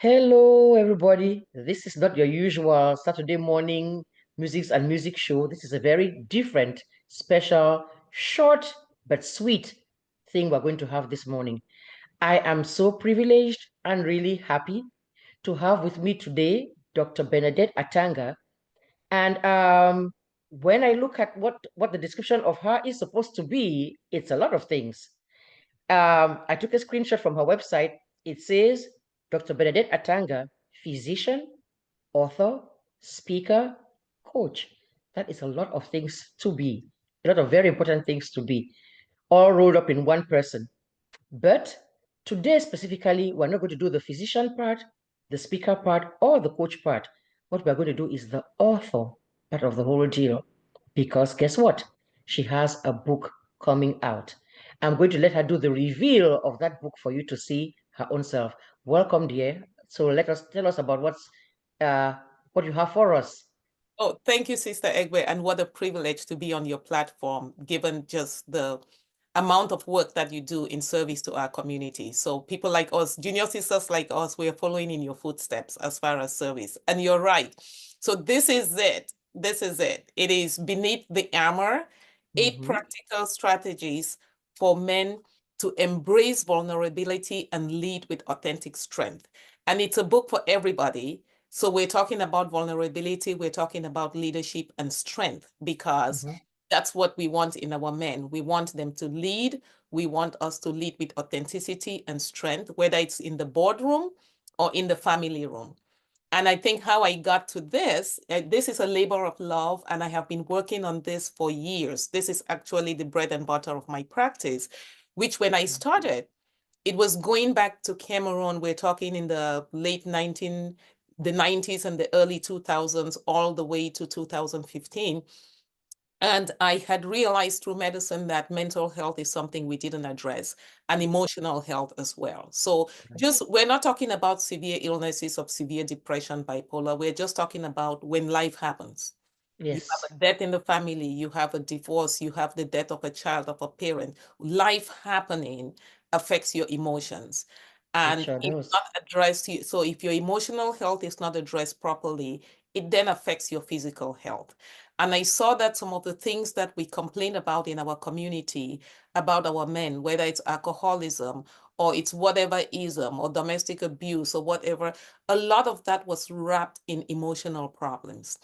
Hello, everybody. This is not your usual Saturday morning musics and music show. This is a very different, special, short, but sweet thing we're going to have this morning. I am so privileged and really happy to have with me today Dr. Bernadette Atanga. And when I look at what the description of her is supposed to be, it's a lot of things. I took a screenshot from her website. It says Dr. Bernadette Atanga, physician, author, speaker, coach. That is a lot of things to be, a lot of very important things to be, all rolled up in one person. But today specifically, we're not going to do the physician part, the speaker part, or the coach part. What we're going to do is the author part of the whole deal. Because guess what? She has a book coming out. I'm going to let her do the reveal of that book for you to see her own self. Welcome, dear. So tell us about what you have for us. Oh, thank you, Sister Egbe, and what a privilege to be on your platform, given just the amount of work that you do in service to our community. So people like us, junior sisters like us, we are following in your footsteps as far as service. And you're right. So this is it. This is it. It is Beneath the Armor, 8 practical strategies for men to embrace vulnerability and lead with authentic strength. And it's a book for everybody. So we're talking about vulnerability, we're talking about leadership and strength, because that's what we want in our men. We want them to lead. We want us to lead with authenticity and strength, whether it's in the boardroom or in the family room. And I think how I got to this is a labor of love, and I have been working on this for years. This is actually the bread and butter of my practice, which when I started, it was going back to Cameroon. We're talking in the the 90s and the early 2000s, all the way to 2015. And I had realized through medicine that mental health is something we didn't address, and emotional health as well. So we're not talking about severe illnesses of severe depression, bipolar. We're just talking about when life happens. You Yes. have a death in the family, you have a divorce, you have the death of a child, of a parent. Life happening affects your emotions. It And sure if does. not addressed, so if your emotional health is not addressed properly, it then affects your physical health. And I saw that some of the things that we complain about in our community about our men, whether it's alcoholism or it's whatever ism or domestic abuse or whatever, a lot of that was wrapped in emotional problems.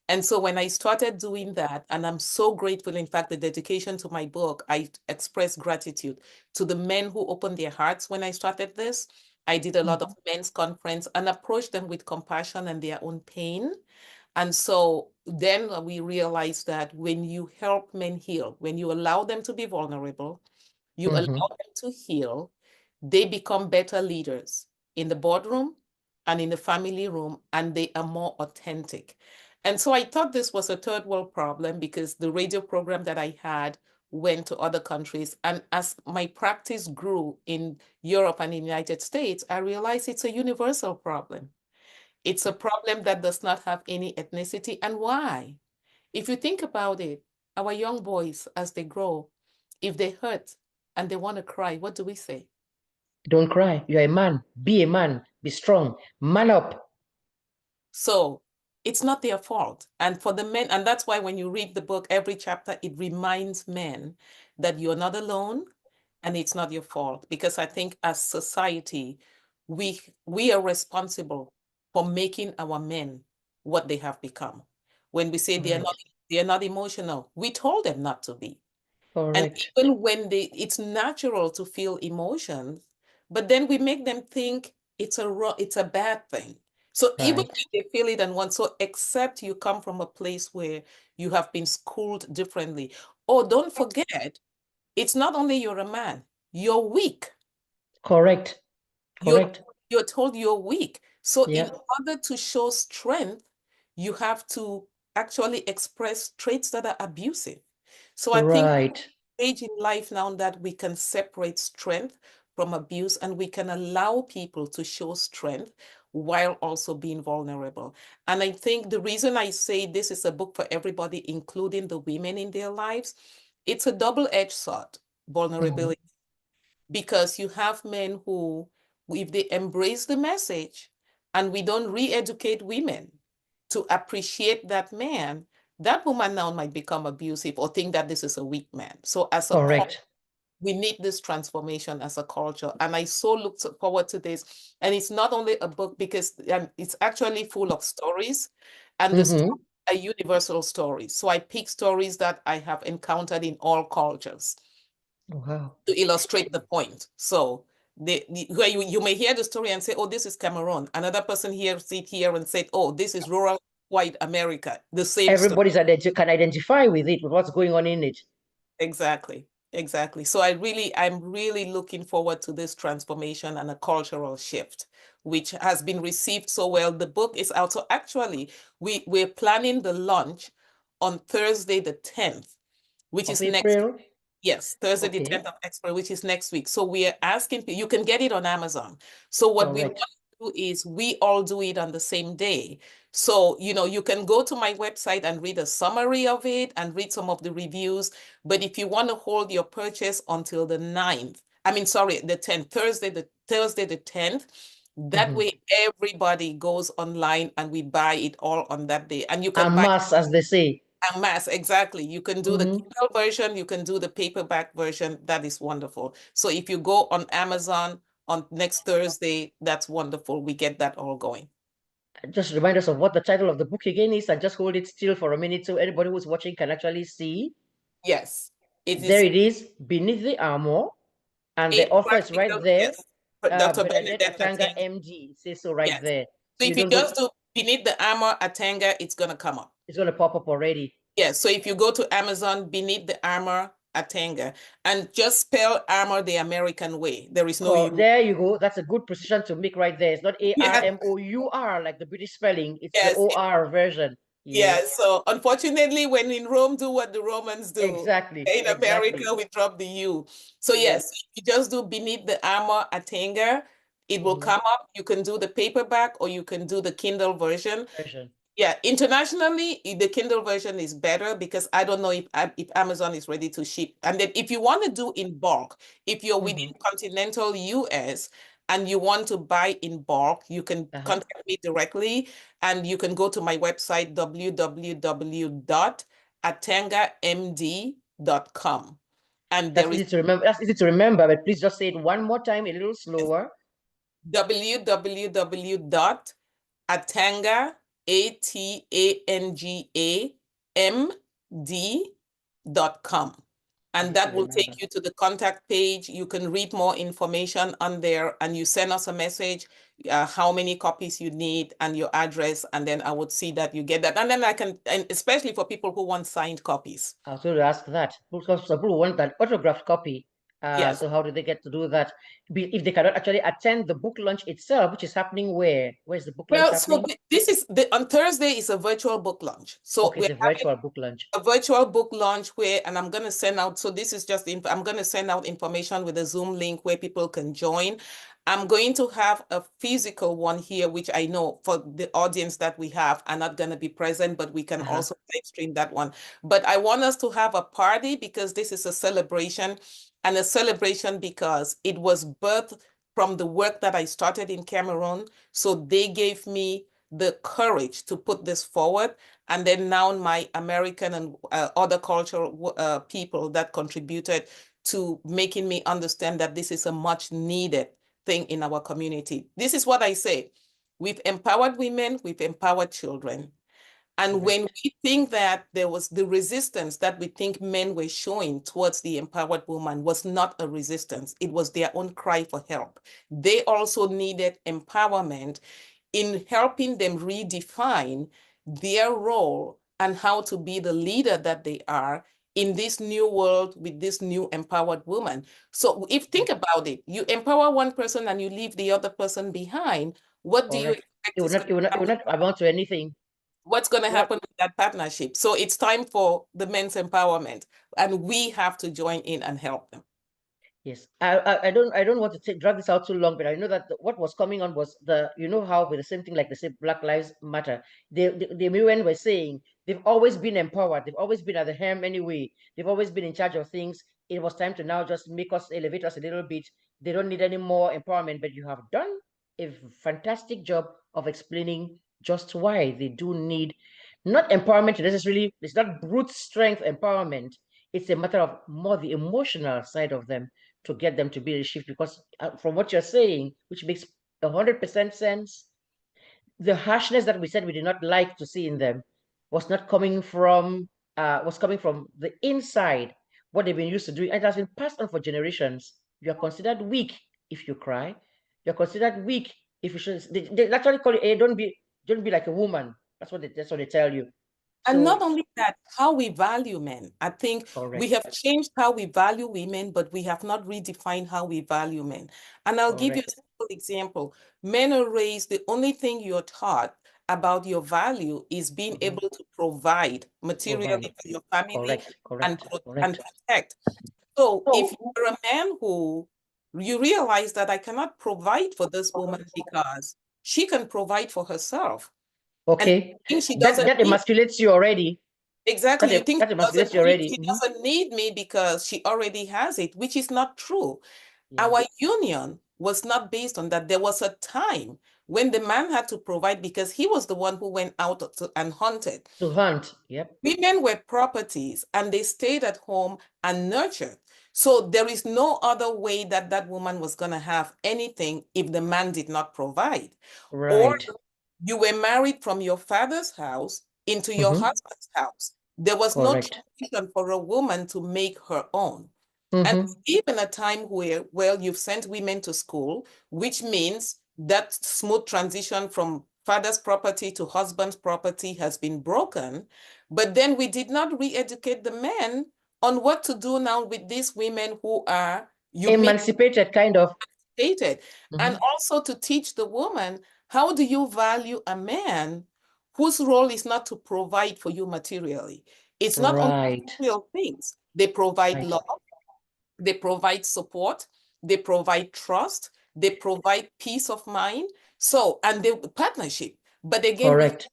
And so when I started doing that, and I'm so grateful, in fact, the dedication to my book, I express gratitude to the men who opened their hearts when I started this. I did a lot of men's conference and approached them with compassion and their own pain. And so then we realized that when you help men heal, when you allow them to be vulnerable, you allow them to heal, they become better leaders in the boardroom and in the family room, and they are more authentic. And so I thought this was a third world problem, because the radio program that I had went to other countries. And as my practice grew in Europe and in the United States, I realized it's a universal problem. It's a problem that does not have any ethnicity. And why? If you think about it, our young boys, as they grow, if they hurt and they want to cry, what do we say? Don't cry. You're a man. Be a man. Be strong. Man up. So it's not their fault. And for the men, and that's why when you read the book, every chapter, it reminds men that you're not alone and it's not your fault. Because I think as society, we are responsible for making our men what they have become. When we say Correct. they are not emotional, we told them not to be. And Correct. even when it's natural to feel emotions, but then we make them think it's a bad thing. So even Right. when they feel it and want, so except you come from a place where you have been schooled differently. Oh, don't forget, it's not only you're a man, you're weak. Correct. You're Correct. you're told you're weak. So in Yeah. order to show strength, you have to actually express traits that are abusive. So I think Right. stage in life now that we can separate strength from abuse, and we can allow people to show strength while also being vulnerable. And I think the reason I say this is a book for everybody, including the women in their lives, it's a double-edged sword, vulnerability, because you have men who, if they embrace the message, and we don't re-educate women to appreciate that man, that woman now might become abusive or think that this is a weak man. So as a Correct. we need this transformation as a culture. And I so look forward to this. And it's not only a book because it's actually full of stories, and the stories are universal stories. So I pick stories that I have encountered in all cultures Wow. to illustrate the point. So where you may hear the story and say, oh, this is Cameroon. Another person hears it here and said, oh, this is rural white America. The same story. Everybody's can identify with it, with what's going on in it. Exactly. Exactly. So I'm really looking forward to this transformation and a cultural shift, which has been received so well. The book is out. So actually, we're planning the launch on Thursday, the 10th, which Of is next. April. Yes, Thursday, the 10th Okay. of April, which is next week. So we are asking, you can get it on Amazon. So what we want Correct. to do is we all do it on the same day. So, you can go to my website and read a summary of it and read some of the reviews. But if you want to hold your purchase until the 9th, the 10th, Thursday, the 10th, that way everybody goes online and we buy it all on that day. And you can En buy masse, as they say. en masse, exactly. You can do the Kindle version, you can do the paperback version. That is wonderful. So if you go on Amazon on next Thursday, that's wonderful. We get that all going. Just remind us of what the title of the book again is, and just hold it still for a minute so anybody who's watching can actually see. Yes, it There is it is, Beneath the Armor, and the eight author is right practical, there, yes. Dr. Bernadette Bernadette Atanga, Atanga. MD. It says so right Yes. there. So So you if you don't go, just do Beneath the Armor Atanga, it's gonna come up. it's going to pop up already. Yes, so if you go to Amazon, Beneath the Armor Atanga, and just spell armor the American way. There is no U. There you go. That's a good precision to make right there. It's not Yes, ARMOUR like the British spelling. It's the yes. OR version. Yeah, Yes, so unfortunately, when in Rome, do what the Romans do. exactly. In Exactly. America, we drop the U. So Yes. yes, you just do Beneath the Armor Atanga. It will come up. You can do the paperback or you can do the Kindle version. Version. Yeah, internationally, the Kindle version is better because I don't know if Amazon is ready to ship. And then if you want to do in bulk, if you're within continental US and you want to buy in bulk, you can contact me directly and you can go to my website, www.atangamd.com. And That's there is easy to remember. That's easy to remember, but please just say it one more time, a little slower. www.atanga, ATANGAMD.com. And Easy to that will remember. take you to the contact page. You can read more information on there and you send us a message, how many copies you need and your address. And then I would see that you get that. And then and especially for people who want signed copies. I was going to ask that. Because some people want an autographed copy. Yes. So how do they get to do that? If they cannot actually attend the book launch itself, which is happening where? Where's the book launch Well, so happening? this is on Thursday is a virtual book launch. So Okay, we're it's a having virtual book launch. a virtual book launch where, and I'm going to send out, so this is just, I'm going to send out information with a Zoom link where people can join. I'm going to have a physical one here, which I know for the audience that we have are not going to be present, but we can also live stream that one. But I want us to have a party because this is a celebration, and a celebration because it was birthed from the work that I started in Cameroon. So they gave me the courage to put this forward. And then now my American and other cultural people that contributed to making me understand that this is a much needed thing in our community. This is what I say. We've empowered women, we've empowered children. And when we think that there was the resistance that we think men were showing towards the empowered woman was not a resistance, it was their own cry for help. They also needed empowerment in helping them redefine their role and how to be the leader that they are in this new world with this new empowered woman. So if think about it, you empower one person and you leave the other person behind, what do you Correct. expect It is would not, going it would to not, it would happen? not amount to anything. What's going to What? happen with that partnership? So it's time for the men's empowerment, and we have to join in and help them. Yes, I don't want to drag this out too long, but I know that what was coming on was how with the same thing like they say Black Lives Matter. The women were saying they've always been empowered, they've always been at the helm anyway, they've always been in charge of things. It was time to now just make us elevate us a little bit. They don't need any more empowerment, but you have done a fantastic job of explaining just why they do need not empowerment necessarily. It's not brute strength empowerment. It's a matter of more the emotional side of them to get them to be a shift. Because from what you're saying, which makes 100% sense, the harshness that we said we did not like to see in them was coming from the inside, what they've been used to doing. It has been passed on for generations. You are considered weak if you cry. You're considered weak if you should. They actually call it, hey, don't be like a woman. That's what they tell you. And So not only that, how we value men. I think we correct, have changed how we value women, but we have not redefined how we value men. And I'll give you a correct. simple example. Men are raised, the only thing you're taught about your value is being Mhm. able to provide To provide. materially for your family Correct, and, correct, and correct. protect. So if So you're a man who you realize that I cannot provide for this woman because she can provide for herself. And okay, she that doesn't that need. emasculates you already. Exactly. You think That emasculates you already. she Mhm. doesn't need me because she already has it, which is not true. Yeah. Our union was not based on that. There was a time when the man had to provide because he was the one who went out and hunted. To hunt. Yep. Women were properties and they stayed at home and nurtured. So there is no other way that that woman was going to have anything if the man did not provide. Or Right. you were married from your father's house into your Mm-hmm. husband's house. There was no Correct. transition for a woman to make her own. And Mm-hmm. even a time where, well, you've sent women to school, which means that smooth transition from father's property to husband's property has been broken. But then we did not re-educate the men on what to do now with these women who are, you made Emancipated, kind of. stated, and Mm-hmm. also to teach the woman, how do you value a man whose role is not to provide for you materially? It's not only Right. material things. They provide Right. love, they provide support, they provide trust, they provide peace of mind. So, and the partnership. But again, we Correct.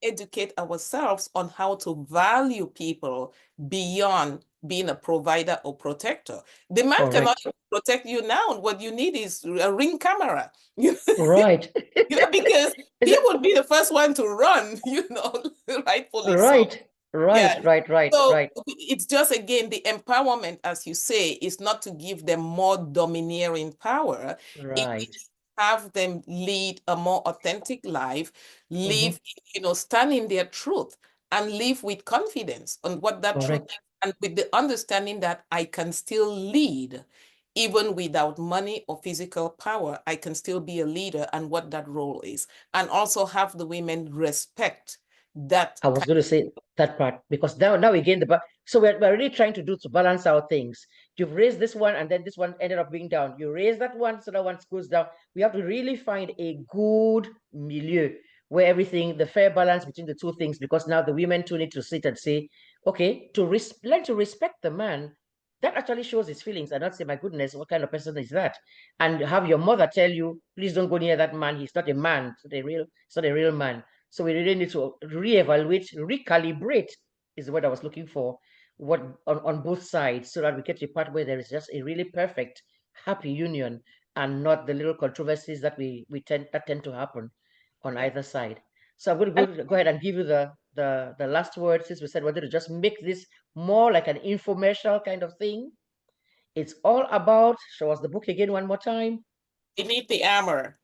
educate ourselves on how to value people beyond being a provider or protector. The man cannot Correct. protect you now. What you need is a ring camera, Right. because Is he it would be the first one to run, rightfully so. right? Right. Yeah. Right. Right. So Right. it's just, again, the empowerment, as you say, is not to give them more domineering power. It Right. is have them lead a more authentic life, Mm-hmm. live, stand in their truth and live with confidence on what that truth is, Correct. and with the understanding that I can still lead even without money or physical power. I can still be a leader and what that role is, and also have the women respect that I was kind. going to say that part because now again so we're really trying to do to balance our things. You've raised this one and then this one ended up being down. You raise that one, so that one goes down. We have to really find a good milieu where everything, the fair balance between the two things, because now the women too need to sit and say, okay, learn to respect the man. That actually shows his feelings and not say, my goodness, what kind of person is that? And have your mother tell you, please don't go near that man. He's not a man. It's not a real man. So we really need to reevaluate, recalibrate is the word I was looking for, what on both sides, so that we get to a part where there is just a really perfect, happy union and not the little controversies that tend to happen on Yeah. either side. So I'm going And to go ahead and give you the last word, since we said we wanted to just make this more like an infomercial kind of thing. It's all about, show us the book again one more time. beneath the armor.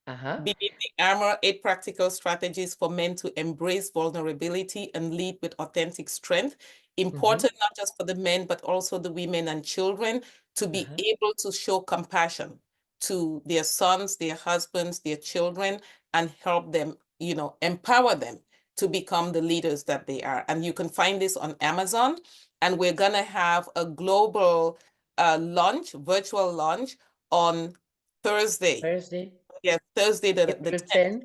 Uh-huh. Beneath the armor, 8 practical strategies for men to embrace vulnerability and lead with authentic strength. Mm-hmm. Important not just for the men, but also the women and children, to be Uh-huh. able to show compassion to their sons, their husbands, their children, and help them, empower them to become the leaders that they are. And you can find this on Amazon. And we're going to have a global launch, virtual launch on Thursday. Thursday, Yes, Thursday the April 10th. 10th.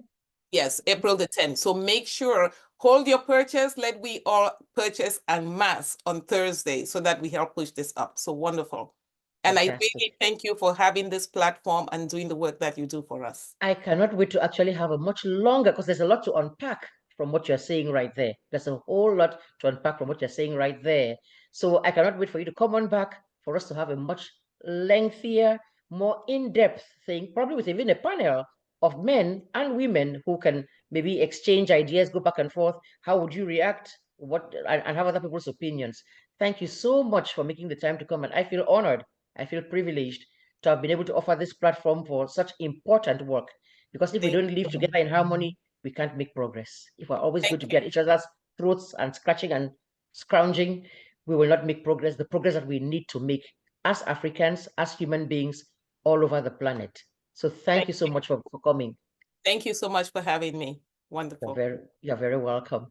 Yes, April the 10th. So make sure, hold your purchase. Let we all purchase en masse on Thursday so that we help push this up. So wonderful. And I Fantastic. really thank you for having this platform and doing the work that you do for us. I cannot wait to actually have a much longer, because there's a lot to unpack from what you're saying right there. There's a whole lot to unpack from what you're saying right there. So I cannot wait for you to come on back for us to have a much lengthier, more in-depth thing, probably with even a panel of men and women who can maybe exchange ideas, go back and forth. How would you react? And have other people's opinions. Thank you so much for making the time to come, and I feel honored. I feel privileged to have been able to offer this platform for such important work. Because if we don't live together in harmony, we can't make progress. If we're always going to be at each other's throats and scratching and scrounging, we will not make progress, the progress that we need to make as Africans, as human beings all over the planet. So thank you so much for coming. Thank you so much for having me. Wonderful. You're very welcome.